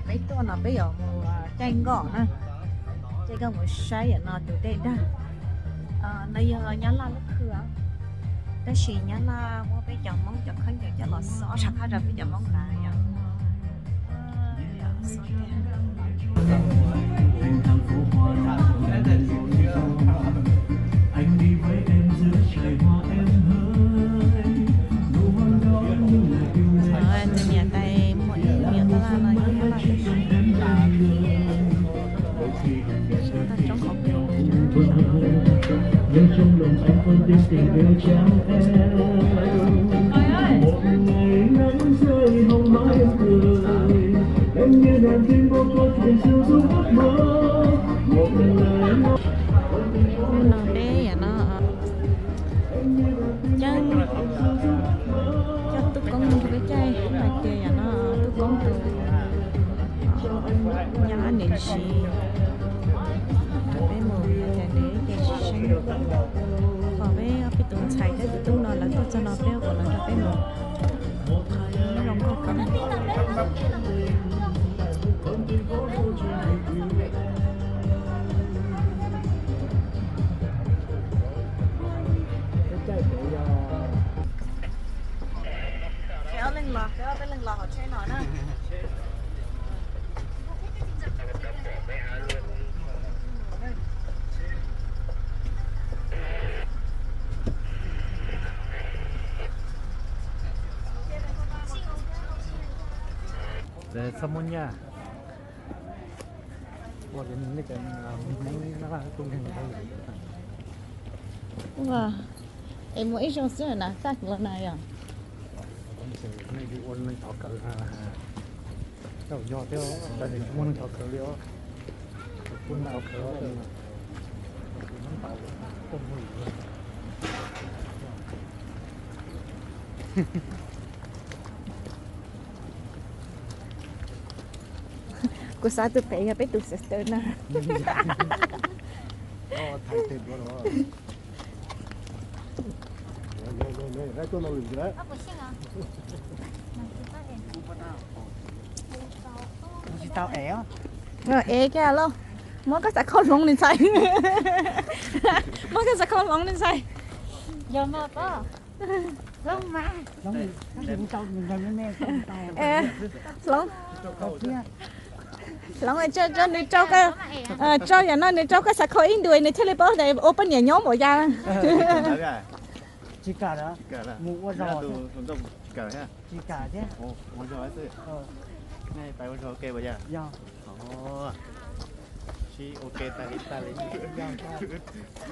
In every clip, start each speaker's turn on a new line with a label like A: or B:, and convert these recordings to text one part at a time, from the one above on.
A: mấy tuần nó bây giờ mùa chanh gọn nè chanh gọn một sai ở nó từ đây ra bây giờ nhá là lúc khứa ta chỉ nhá là mua bây giờ mong cho khơi cho là sợ sắp ra bây giờ mong là
B: anh đi với em giữa trời hoa em hỡi nụ hôn đó như là yêu em
A: từ miền tây mỗi miền ta là như thế này ta trong không
B: nhưng trong lòng anh vẫn tin tình yêu trao em một ngày nắng rơi hồng má em cười em như đàn tim bông qua chuyện xưa giúp ước mơ một lời nói
A: nó bé vậy nó chân cho tôi con một cái chai mà kia vậy nó tôi con từ nhà nền xì bé mù chai để chai xanh còn bé cái tụng xài cái tụng nó là tôi cho nó béo còn nó cho bé mù nó không có cắn kéo lên lò họ chơi nó nè
C: để xong nha qua cái này cái nó là công trình
A: wow em muốn ít trong xưa là tắt lần này à
C: này đi ôn lên thọ cỡ tao do theo tại vì muốn thọ cỡ liệu quân nào cỡ thì nó tạo công hủy
A: cô sao tôi phải biết tụi sister nè
C: thay tên đó đấy tôi nói gì đấy tao éo
A: ế kia luôn mỗi cái sẽ không lông lên say mỗi cái sẽ không lông lên say giờ mà có lông mà
C: lông cũng tao nhìn nghe
A: lông lông này cho nên cho cái cho nhà nó nên cho cái sẽ khơi in đuôi này thế là bớt này open nhà nhóm bỏ ra
C: chỉ cả đó mũ qua giò
D: cả ha
C: chỉ cả chứ
D: mua giò chứ này phải mua giò ok bây giờ
C: giò
D: chi ok ta lấy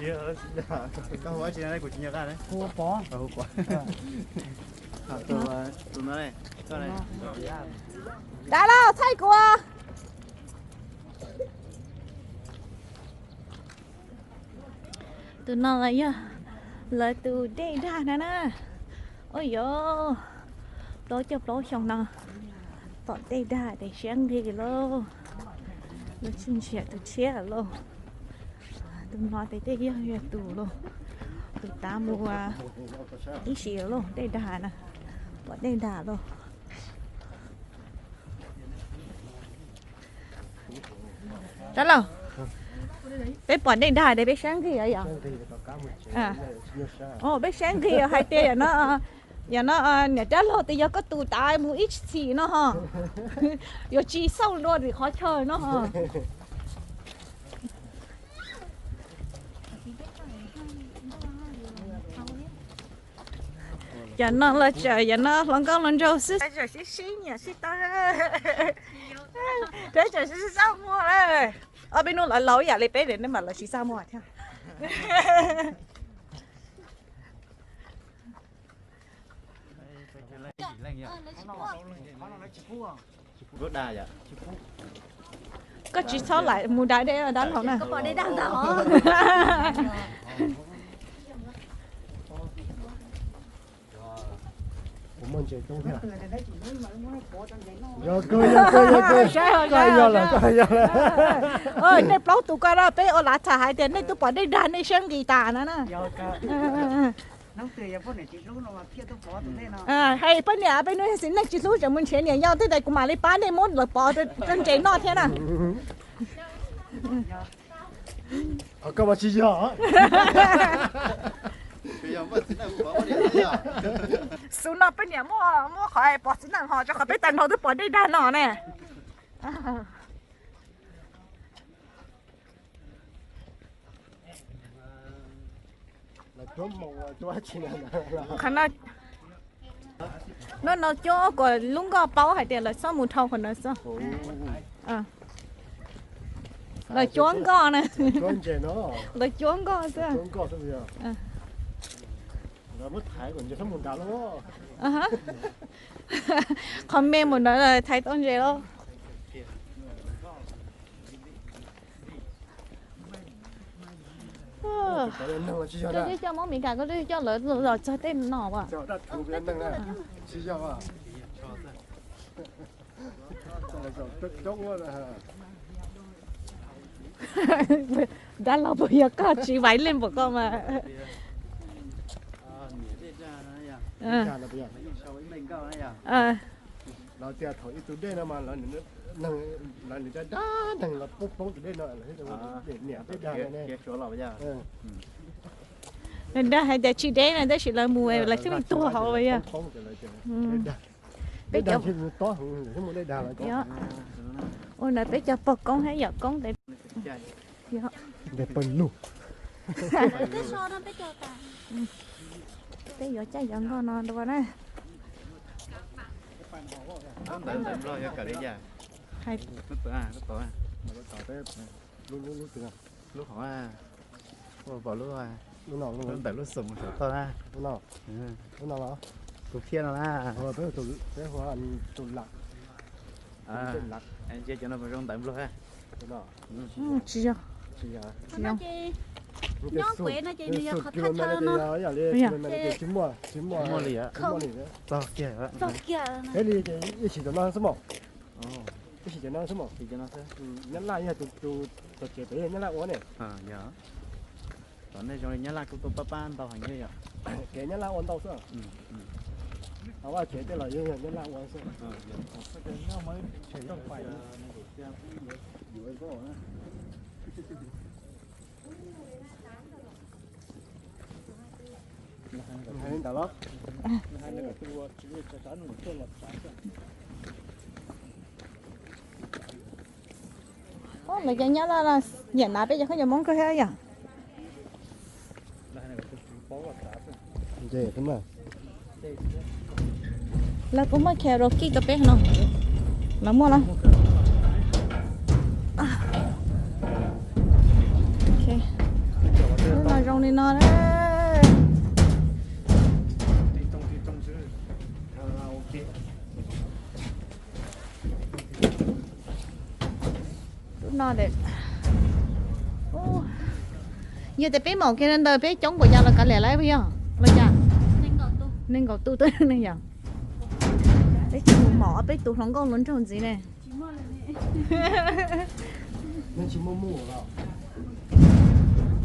D: yes có hóa chị này của chị nhật đấy
C: hú bó
D: hú bó tụi nó này con này
A: đã đâu thay của tụi nó là từ đây ra nè nè ôi dồi tối chụp tối xong nè tụi đây ra để sáng đi luôn nó xin xẻ tụi xẻ luôn tụi nó tới đây here tụ luôn tụi ta mua ít xìa luôn đây đà nè bọn đây đà luôn đó là bé bọn đây đà để bé sáng kia vậy à bé sáng kia hai tê nó giờ nó nhà trái lo thì giờ có tụ tài mua ít xì nó ha giờ chi sau rồi thì khó chơi nó ha giờ nó là trời giờ nó lần con lần trâu xí trời xí nhà xí ta trời xí sao mua đây ở bênนู้là lẩu nhà lấy bé để nên mà là xí sao mua theo
D: vớt đà vậy
A: có chỉ số lại mua đá để đánh không nè
E: có bỏ đây đang đó
C: mình chơi chung thế rồi cười
A: ơi này bao tụ cái đó bé ở lá trà hai tiền này tụ bỏ đây đàn này xem gì tà nữa nè
D: Nấu tươi vậy, này chỉ lúc nào mà phía tôi bỏ tụi nó.
A: hay bên nhà bên nơi xin chỉ số cho mình chuyện này nhau tới đây cũng mà lấy bán đây muốn là bỏ trên trên nó thế nào.
C: Các bạn chỉ cho.
D: Bây giờ mất năng bỏ đi rồi.
A: số nó bên nhà mua khỏi bỏ xin năng họ cho khỏi biết tận họ tới bỏ đây đa nọ nè. Khả năng nó cho của lúc có bao hay tiền là sao một thau còn nó sao là chốn co nè là chốn co sao
C: nó mất thái còn chưa thấm một đào luôn
A: còn mẹ một nói là thái tôn gì đâu cho món miệng cả có đi cho lỡ rồi cho tên nọ à
C: cho đặt thủ viên năng này chỉ cho à tức giống luôn à
A: đã lâu bây giờ có chỉ váy lên một con mà
C: nó tiền thổi ít đây nó mà nó năng là người ta đá năng là bốc từ đây nó là để nhẹ tới đà này
D: Chỗ nào bây giờ?
A: nên đó hay để chỉ đấy này đó chỉ là mùa là cái mình tua họ bây giờ
C: bây giờ to hơn cái mùa đây đà là
A: ôi này bây giờ bọc con hay giờ con để
C: để bẩn lù
E: cái so đó bây giờ ta
A: bây giờ chạy dẫn con nó đâu này
D: Tận lo cho cả đấy giờ.
A: hay
D: Nó tỏ à.
C: nó tỏ tới lúc từ nào
D: Lúc họ à. Bỏ lúc à.
C: lúc nào
D: Lúc tại lúc sùng một to à.
C: lúc nào đó
D: Tụi thiên nào à.
C: tới tụi cái hoa anh tụi lạc lạc
D: Anh chơi cho nó vào trong tận lúc ha.
C: lúc nào
A: chỉ cho
E: nó chị nó quệ nó chị nó khó thắt thơ nó
D: Mua lì á. To kìa.
E: to kìa
C: cái gì cái chỉ cho nó sao cái chỉ cho nó sao
D: Thì cho nó thế.
C: nhắn lại nha tụi trẻ bé nhắn lại uống này
D: Dạ. Còn đây cho nhớ là tụi papa tao hành như vậy.
C: cái nhắn lại uống tao sao họ bảo trẻ tên là như nhắn lại uống sao
D: Nó mới chạy trong phải
C: hay đến đó
A: ô mày cái nhá là nhận lại bây giờ không giờ món cái hay à
C: dễ thế mà
A: là cũng mới kẹo rồi kia tập bé nó là mua lắm ok nó là rong đi nó đấy nó đẹp giờ thì bé màu kia nên đời bé chống của nhau là cả lẻ lấy bây giờ là chả nên gọi tu tới này giờ bé chỉ mỏ bé tu không có lớn tròn gì này
C: nên chỉ mua mua vào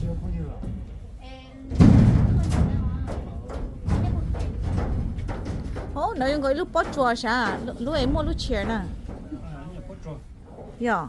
C: chưa có nhiều rồi
A: ô nó dùng cái lúc bớt chua sao lúc ấy mua lúc chè nè giờ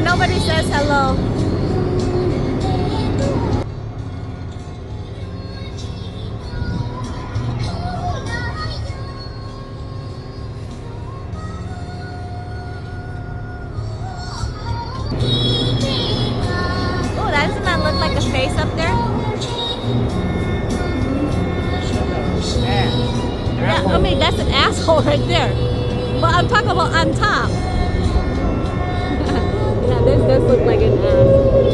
A: nobody says hello. Yeah, I mean that's an asshole right there. But I'm talking about on top. Yeah, this does look like an ass.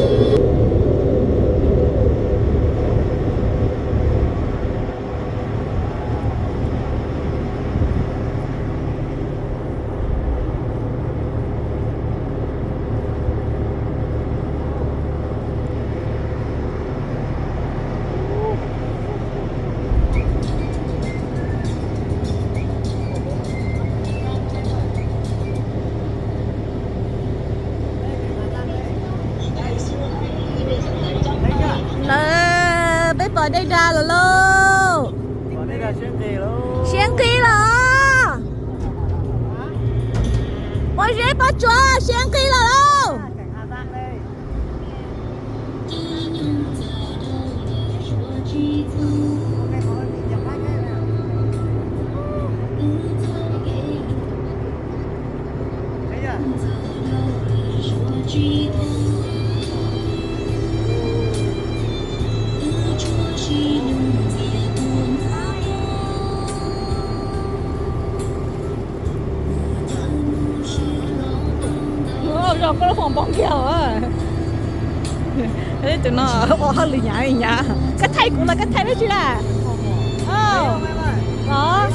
A: Là bé bò đây ra rồi lô.
D: Còn đây là xuyên kỳ luôn.
A: Xuyên kỳ rồi. Ôi dễ bắt chó xuyên kỳ rồi.
D: Cảnh Hà Giang đây.
A: Rồi có phòng bóng kìa à. Thế tụi nó hơi lì nhả. Cái thay cũng là cái thay đó chứ là. Đó.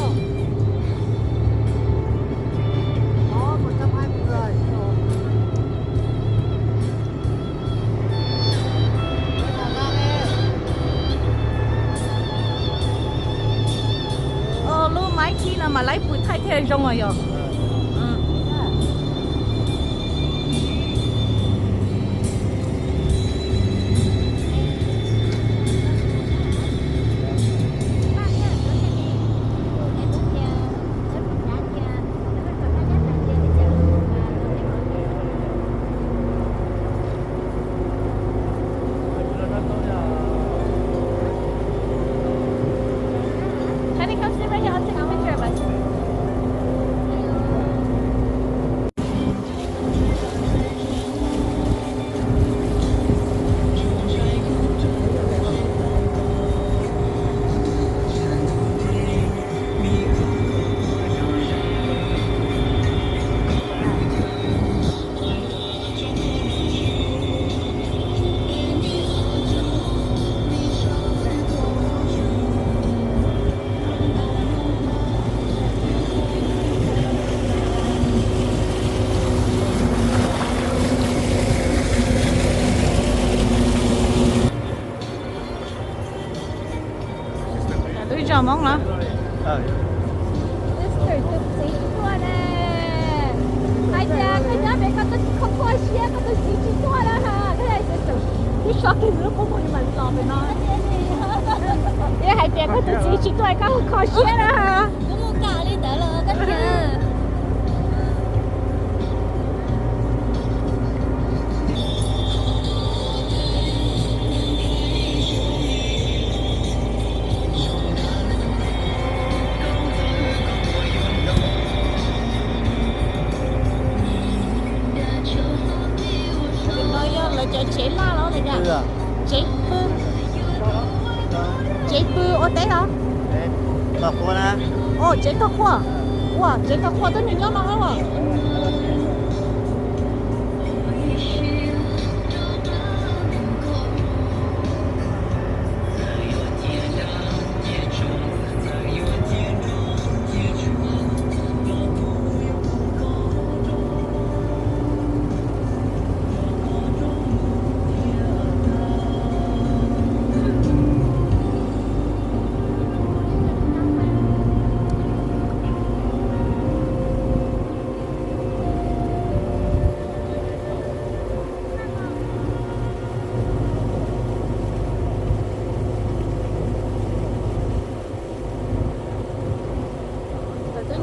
D: Đó, 120 người.
A: Lúc máy khi là mà lấy bụi thay thế trong rồi rồi. Honey, come sit right here. I'll take a picture of us. Tôi cho món nữa. Mister Tub chỉ tua nè. Hai cha cái nhớ bé con không coi xe con tôi chỉ tua đó ha. Thế này Mister. Cái shopping nó cũng không mình làm với nó. Cái hai cha con tôi chỉ tua cái không coi xe đó ha.
E: Cũng mua cả đi tới là cái gì.
A: Chế la đó này nha. Chế bư ở đây đó.
D: Cọc cô nè.
A: Chế cọc khoa. Wow, chế cọc khoa tới nhiều nhau nó rồi.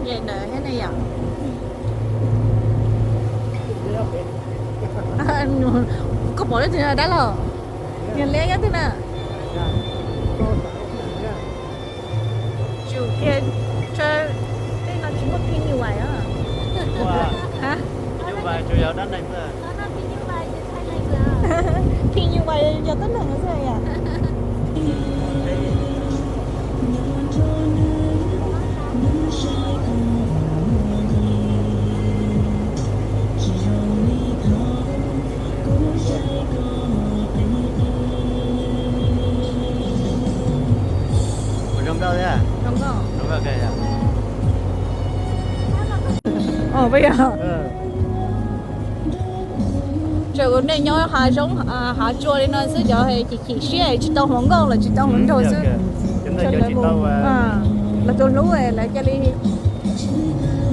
A: Vậy nè, thế này à? Có bỏ thế này đã rồi. Nhìn lên cái thế này. Chủ kia chơi đây là chỉ một pin như vậy á. Hả?
D: Như vậy chủ yếu đất này thôi.
A: Pin như vậy giờ tất cả nó rồi à?
D: Trong đâu đấy à?
A: Không có.
D: Trong đâu kìa.
A: Bây giờ trời ơi này nhớ hai giống hai chua đi nó sẽ giờ hay chỉ xe chỉ tao không ngon là chỉ tao không rồi chứ
D: Chúng ta chỉ tao
A: là tôi lú rồi là cho đi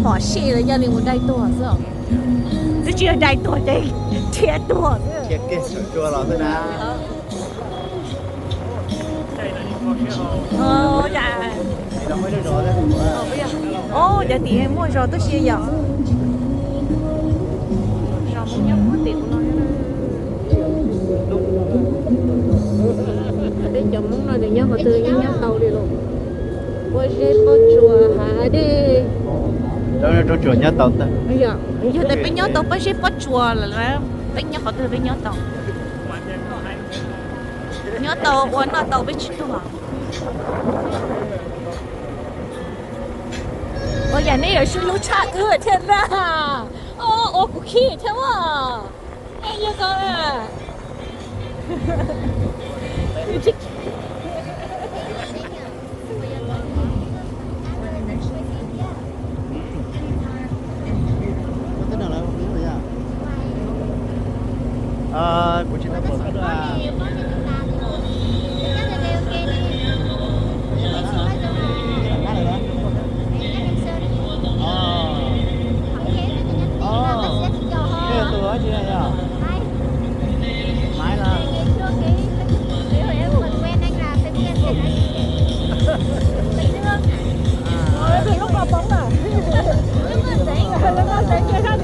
A: họ xe là cho đi một đại tổ sao chứ chưa đại tổ đây thiệt tổ
D: Kiệt kia chua lắm thôi nè.
A: Dạ
D: Đâu mới được rồi đấy.
A: giờ thì em mua rồi tôi xe giờ rồi muốn nhắm có tiền của nó để chồng muốn nói được nhớ họ từ nhắm tàu đi luôn ôi sẽ có chùa hả đi
D: Đâu chùa nhớ tàu ta.
A: giờ tại bây nhớ tàu bây sẽ có chùa là bây nhớ họ từ bây nhớ tàu ôi nó tàu bây chùa ôi giờ này ở xuống lũ cha cứ ở trên ra ô cụ khí thế mà em như con à
D: Của chị nó mở ra. Chị này à? Mãi là
A: lúc nào bóng à lúc nào sẽ chơi ra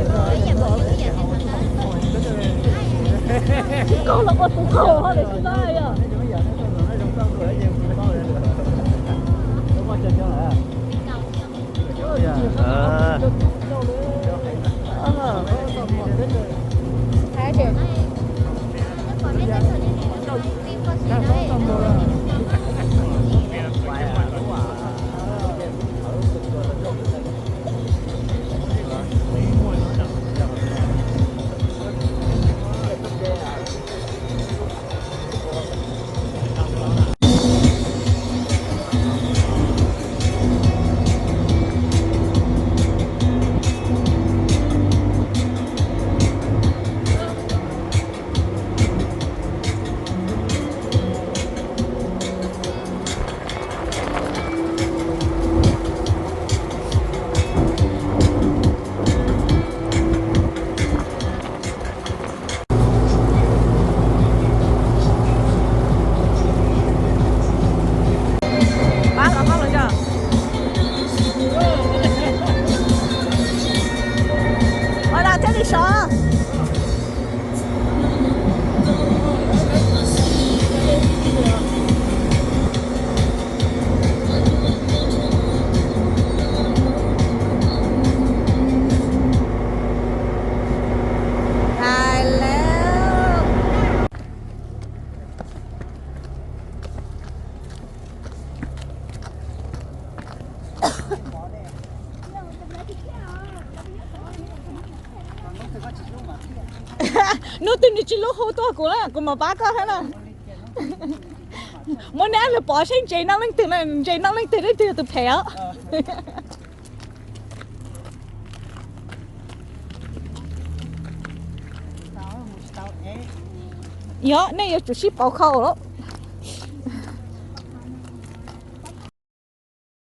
A: thì con là con tụ khổ hả để chúng ta à nó tin đi chỉ lúc hô to của mà bác có thế nào mỗi nãy là bỏ sang chạy nó lên từ này chạy nó lên từ đấy từ thẻ dạ này là chủ ship bảo khẩu đó